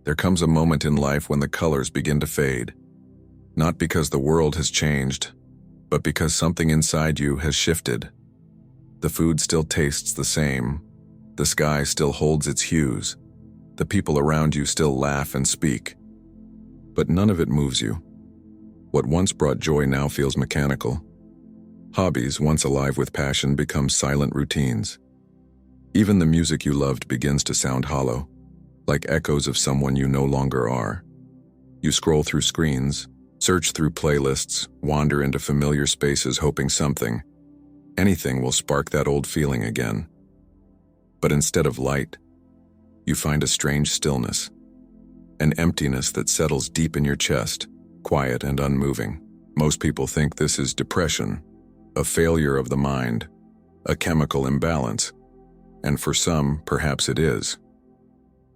There comes a moment in life when the colors begin to fade. Not because the world has changed, but because something inside you has shifted. The food still tastes the same. The sky still holds its hues. The people around you still laugh and speak. But none of it moves you. What once brought joy now feels mechanical. Hobbies, once alive with passion, become silent routines. Even the music you loved begins to sound hollow, like echoes of someone you no longer are. You scroll through screens, search through playlists, wander into familiar spaces hoping something, anything will spark that old feeling again. But instead of light, you find a strange stillness, an emptiness that settles deep in your chest, quiet and unmoving. Most people think this is depression, a failure of the mind, a chemical imbalance, and for some, perhaps it is.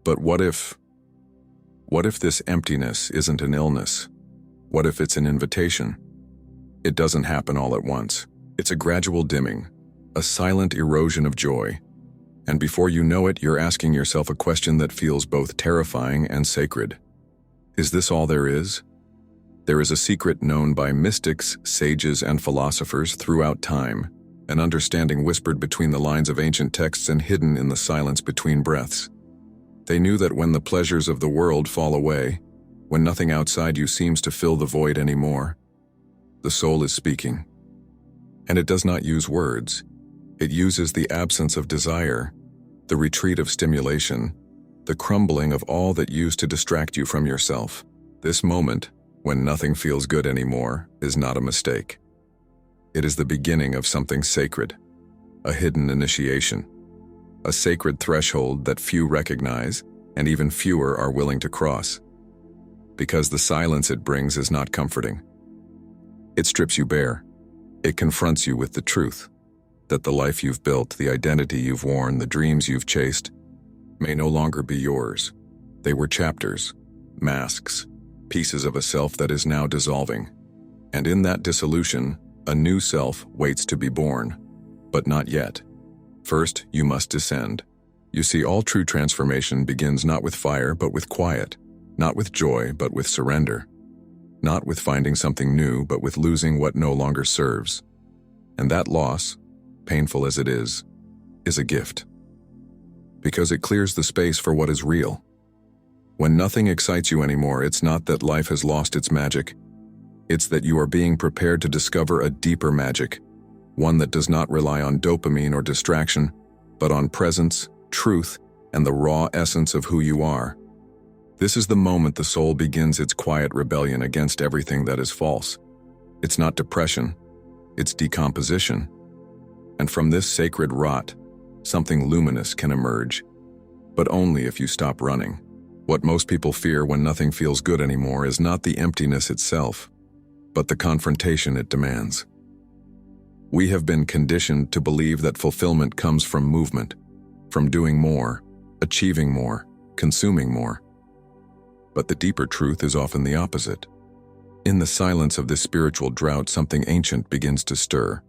But what if this emptiness isn't an illness? What if it's an invitation? It doesn't happen all at once. It's a gradual dimming, a silent erosion of joy. And before you know it, you're asking yourself a question that feels both terrifying and sacred. Is this all there is? There is a secret known by mystics, sages, and philosophers throughout time, an understanding whispered between the lines of ancient texts and hidden in the silence between breaths. They knew that when the pleasures of the world fall away, when nothing outside you seems to fill the void anymore, the soul is speaking. And it does not use words. It uses the absence of desire, the retreat of stimulation, the crumbling of all that used to distract you from yourself. This moment, when nothing feels good anymore, is not a mistake. It is the beginning of something sacred, a hidden initiation, a sacred threshold that few recognize and even fewer are willing to cross. Because the silence it brings is not comforting. It strips you bare. It confronts you with the truth that the life you've built, the identity you've worn, the dreams you've chased, may no longer be yours. They were chapters, masks, pieces of a self that is now dissolving. And in that dissolution, a new self waits to be born, but not yet. First, you must descend. You see, all true transformation begins not with fire, but with quiet, not with joy, but with surrender, not with finding something new, but with losing what no longer serves. And that loss, painful as it is a gift. Because it clears the space for what is real. When nothing excites you anymore, it's not that life has lost its magic. It's that you are being prepared to discover a deeper magic, one that does not rely on dopamine or distraction, but on presence, truth, and the raw essence of who you are. This is the moment the soul begins its quiet rebellion against everything that is false. It's not depression, it's decomposition. And from this sacred rot, something luminous can emerge, but only if you stop running. What most people fear when nothing feels good anymore is not the emptiness itself, but the confrontation it demands. We have been conditioned to believe that fulfillment comes from movement, from doing more, achieving more, consuming more. But the deeper truth is often the opposite. In the silence of this spiritual drought, something ancient begins to stir.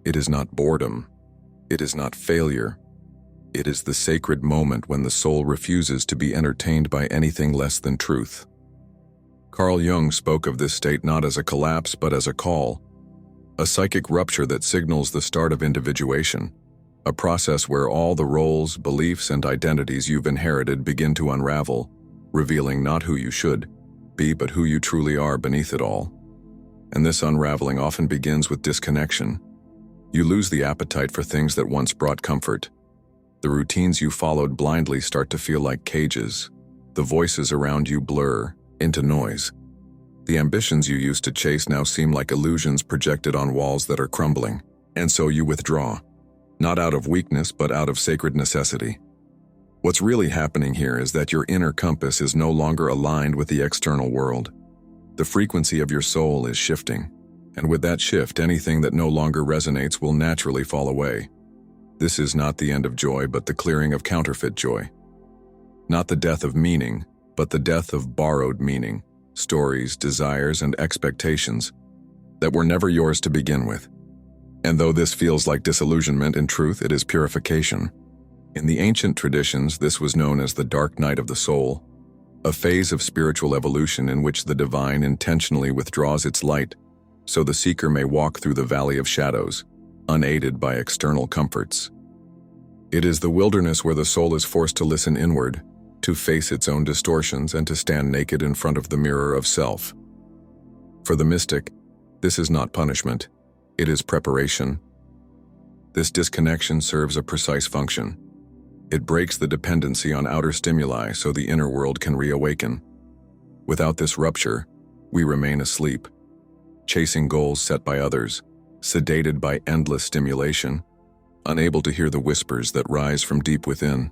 It is not boredom. It is not failure. It is the sacred moment when the soul refuses to be entertained by anything less than truth. Carl Jung spoke of this state not as a collapse but as a call, a psychic rupture that signals the start of individuation, a process where all the roles, beliefs, and identities you've inherited begin to unravel, revealing not who you should be but who you truly are beneath it all. And this unraveling often begins with disconnection. You lose the appetite for things that once brought comfort. The routines you followed blindly start to feel like cages. The voices around you blur into noise. The ambitions you used to chase now seem like illusions projected on walls that are crumbling. And so you withdraw, not out of weakness but out of sacred necessity. What's really happening here is that your inner compass is no longer aligned with the external world. The frequency of your soul is shifting, and with that shift, anything that no longer resonates will naturally fall away. This is not the end of joy, but the clearing of counterfeit joy. Not the death of meaning, but the death of borrowed meaning, stories, desires, and expectations that were never yours to begin with. And though this feels like disillusionment, in truth, it is purification. In the ancient traditions, this was known as the dark night of the soul, a phase of spiritual evolution in which the divine intentionally withdraws its light so the seeker may walk through the valley of shadows, unaided by external comforts. It is the wilderness where the soul is forced to listen inward, to face its own distortions, and to stand naked in front of the mirror of self. For the mystic, this is not punishment, it is preparation. This disconnection serves a precise function. It breaks the dependency on outer stimuli so the inner world can reawaken. Without this rupture, we remain asleep, chasing goals set by others, sedated by endless stimulation, unable to hear the whispers that rise from deep within.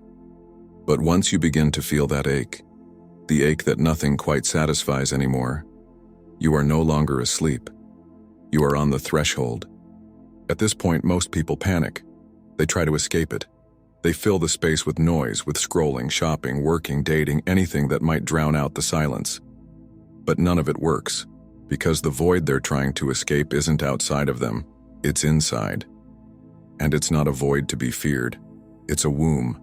But once you begin to feel that ache, the ache that nothing quite satisfies anymore, you are no longer asleep. You are on the threshold. At this point, most people panic. They try to escape it. They fill the space with noise, with scrolling, shopping, working, dating, anything that might drown out the silence. But none of it works, because the void they're trying to escape isn't outside of them, it's inside. And it's not a void to be feared. It's a womb,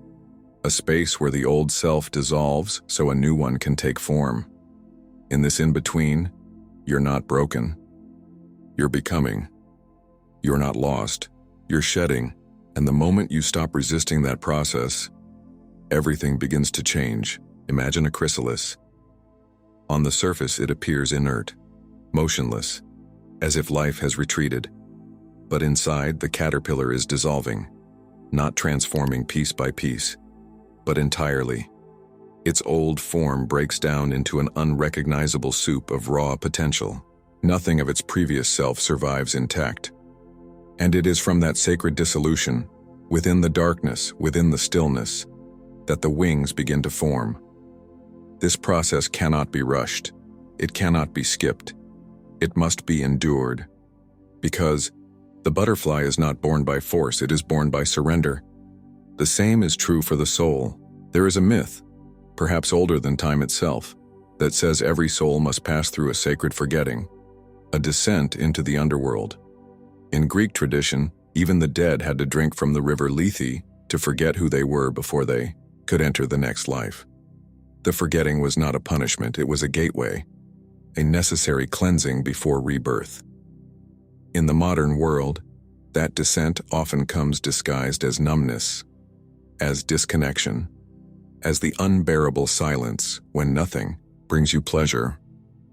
a space where the old self dissolves so a new one can take form. In this in-between, you're not broken. You're becoming. You're not lost. You're shedding. And the moment you stop resisting that process, everything begins to change. Imagine a chrysalis. On the surface, it appears inert, motionless, as if life has retreated. But inside, the caterpillar is dissolving, not transforming piece by piece, but entirely. Its old form breaks down into an unrecognizable soup of raw potential. Nothing of its previous self survives intact. And it is from that sacred dissolution, within the darkness, within the stillness, that the wings begin to form. This process cannot be rushed. It cannot be skipped. It must be endured. Because the butterfly is not born by force, it is born by surrender. The same is true for the soul. There is a myth, perhaps older than time itself, that says every soul must pass through a sacred forgetting, a descent into the underworld. In Greek tradition, even the dead had to drink from the river Lethe to forget who they were before they could enter the next life. The forgetting was not a punishment, it was a gateway, a necessary cleansing before rebirth. In the modern world, that descent often comes disguised as numbness, as disconnection, as the unbearable silence when nothing brings you pleasure.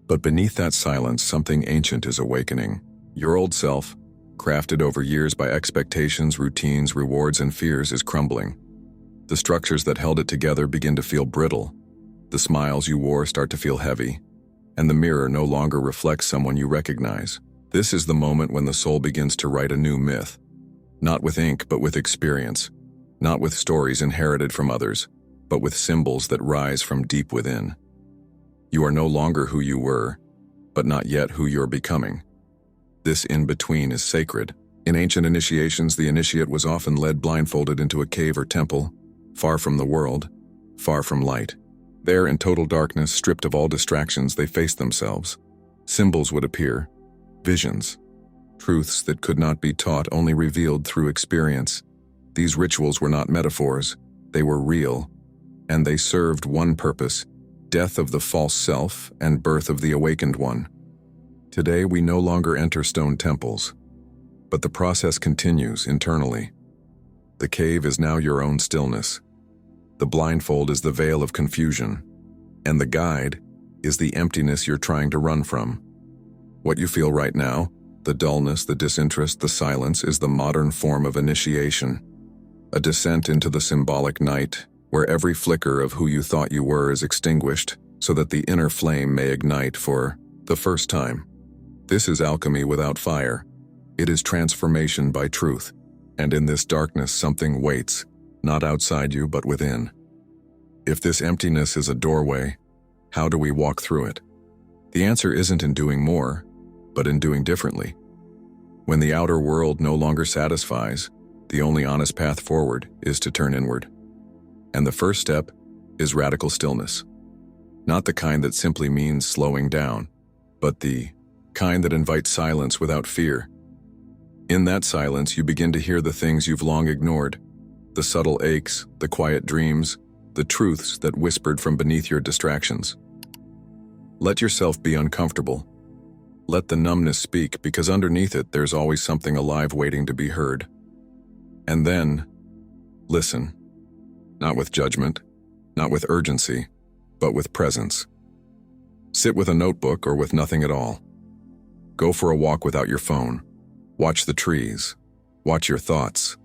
But beneath that silence, something ancient is awakening. Your old self, crafted over years by expectations, routines, rewards, and fears, is crumbling. The structures that held it together begin to feel brittle. The smiles you wore start to feel heavy, and the mirror no longer reflects someone you recognize. This is the moment when the soul begins to write a new myth, not with ink but with experience, not with stories inherited from others, but with symbols that rise from deep within. You are no longer who you were, but not yet who you're becoming. This in-between is sacred. In ancient initiations, the initiate was often led blindfolded into a cave or temple, far from the world, far from light. There, in total darkness, stripped of all distractions, they faced themselves. Symbols would appear, visions, truths that could not be taught, only revealed through experience. These rituals were not metaphors, they were real, and they served one purpose: death of the false self and birth of the awakened one. Today, we no longer enter stone temples, but the process continues internally. The cave is now your own stillness. The blindfold is the veil of confusion, and the guide is the emptiness you're trying to run from. What you feel right now, the dullness, the disinterest, the silence, is the modern form of initiation, a descent into the symbolic night, where every flicker of who you thought you were is extinguished, so that the inner flame may ignite for the first time. This is alchemy without fire. It is transformation by truth, and in this darkness something waits, not outside you but within. If this emptiness is a doorway, how do we walk through it? The answer isn't in doing more, but in doing differently. When the outer world no longer satisfies, the only honest path forward is to turn inward. And the first step is radical stillness. Not the kind that simply means slowing down, but the kind that invites silence without fear. In that silence, you begin to hear the things you've long ignored, the subtle aches, the quiet dreams, the truths that whispered from beneath your distractions. Let yourself be uncomfortable. Let the numbness speak, because underneath it there's always something alive waiting to be heard. And then, listen. Not with judgment, not with urgency, but with presence. Sit with a notebook or with nothing at all. Go for a walk without your phone. Watch the trees. Watch your thoughts.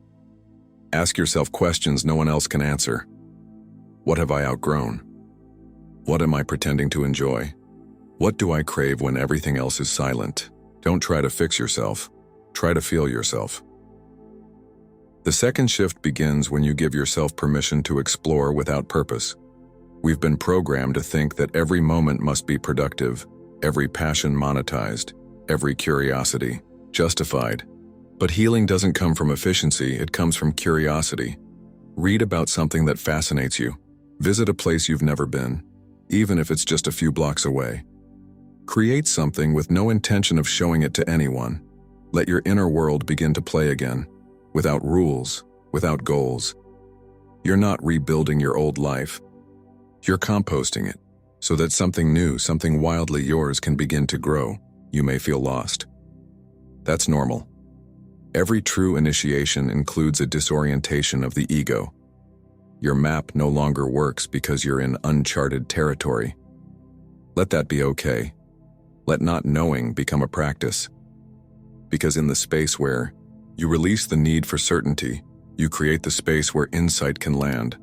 Ask yourself questions no one else can answer. What have I outgrown? What am I pretending to enjoy? What do I crave when everything else is silent? Don't try to fix yourself. Try to feel yourself. The second shift begins when you give yourself permission to explore without purpose. We've been programmed to think that every moment must be productive, every passion monetized, every curiosity justified. But healing doesn't come from efficiency, it comes from curiosity. Read about something that fascinates you. Visit a place you've never been, even if it's just a few blocks away. Create something with no intention of showing it to anyone. Let your inner world begin to play again, without rules, without goals. You're not rebuilding your old life. You're composting it, so that something new, something wildly yours can begin to grow. You may feel lost. That's normal. Every true initiation includes a disorientation of the ego. Your map no longer works because you're in uncharted territory. Let that be okay. Let not knowing become a practice. Because in the space where you release the need for certainty, you create the space where insight can land.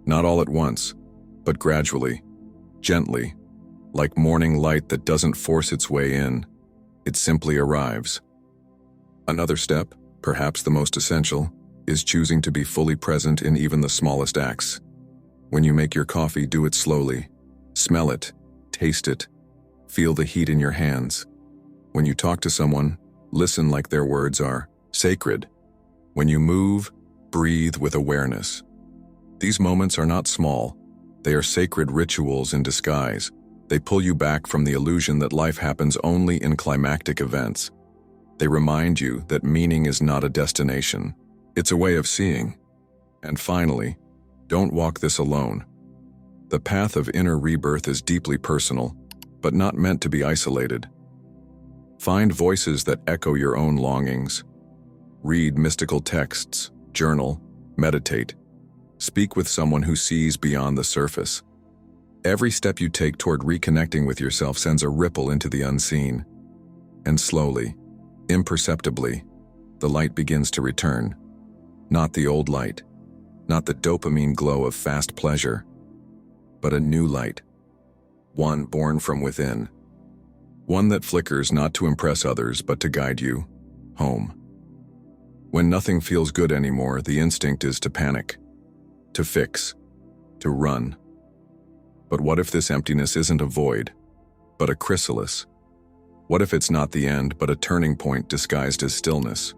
Not all at once, but gradually, gently, like morning light that doesn't force its way in. It simply arrives. Another step, perhaps the most essential, is choosing to be fully present in even the smallest acts. When you make your coffee, do it slowly. Smell it, taste it, feel the heat in your hands. When you talk to someone, listen like their words are sacred. When you move, breathe with awareness. These moments are not small. They are sacred rituals in disguise. They pull you back from the illusion that life happens only in climactic events. They remind you that meaning is not a destination. It's a way of seeing. And finally, don't walk this alone. The path of inner rebirth is deeply personal, but not meant to be isolated. Find voices that echo your own longings. Read mystical texts, journal, meditate. Speak with someone who sees beyond the surface. Every step you take toward reconnecting with yourself sends a ripple into the unseen. And slowly, imperceptibly, the light begins to return. Not the old light, not the dopamine glow of fast pleasure, but a new light, one born from within, one that flickers not to impress others but to guide you home. When nothing feels good anymore, the instinct is to panic, to fix, to run. But what if this emptiness isn't a void, but a chrysalis? What if it's not the end, but a turning point disguised as stillness?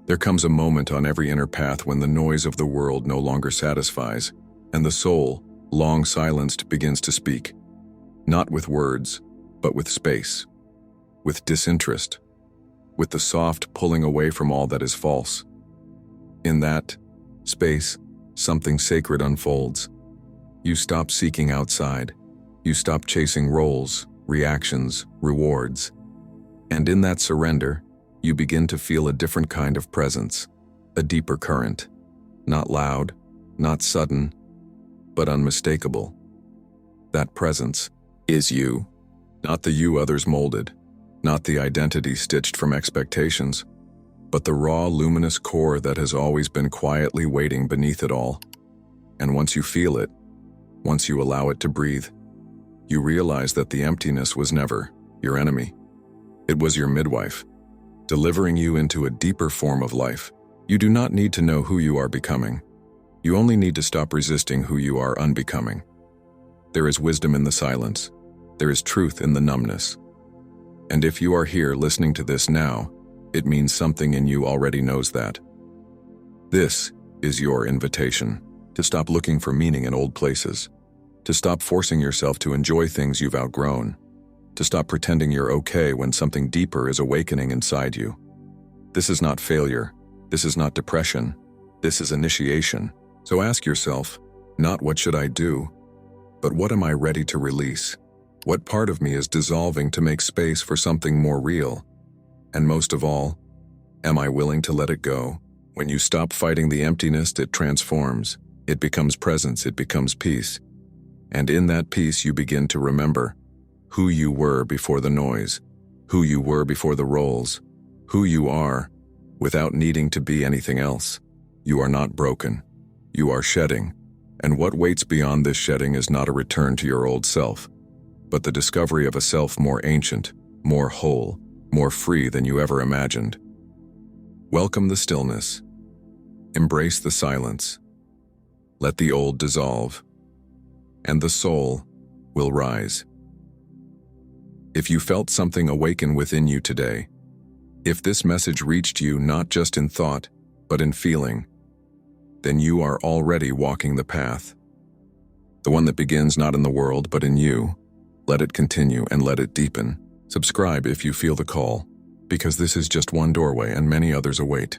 There comes a moment on every inner path when the noise of the world no longer satisfies, and the soul, long silenced, begins to speak. Not with words, but with space, with disinterest, with the soft pulling away from all that is false. In that space, something sacred unfolds. You stop seeking outside. You stop chasing roles, reactions, rewards. And in that surrender, you begin to feel a different kind of presence, a deeper current, not loud, not sudden, but unmistakable. That presence is you, not the you others molded, not the identity stitched from expectations, but the raw, luminous core that has always been quietly waiting beneath it all. And once you feel it, once you allow it to breathe, you realize that the emptiness was never your enemy. It was your midwife, delivering you into a deeper form of life. You do not need to know who you are becoming. You only need to stop resisting who you are unbecoming. There is wisdom in the silence. There is truth in the numbness. And if you are here listening to this now, it means something in you already knows that. This is your invitation to stop looking for meaning in old places, to stop forcing yourself to enjoy things you've outgrown, to stop pretending you're okay when something deeper is awakening inside you. This is not failure. This is not depression. This is initiation. So ask yourself, Not what should I do, but what am I ready to release? What part of me is dissolving to make space for something more real? And most of all, am I willing to let it go? When you stop fighting the emptiness, it transforms. It becomes presence, it becomes peace. And in that peace, you begin to remember who you were before the noise, who you were before the roles, who you are without needing to be anything else. You are not broken. You are shedding. And what waits beyond this shedding is not a return to your old self, but the discovery of a self more ancient, more whole, more free than you ever imagined. Welcome the stillness. Embrace the silence. Let the old dissolve, and the soul will rise. If you felt something awaken within you today, if this message reached you not just in thought, but in feeling, then you are already walking the path. The one that begins not in the world, but in you. Let it continue and let it deepen. Subscribe if you feel the call, because this is just one doorway and many others await.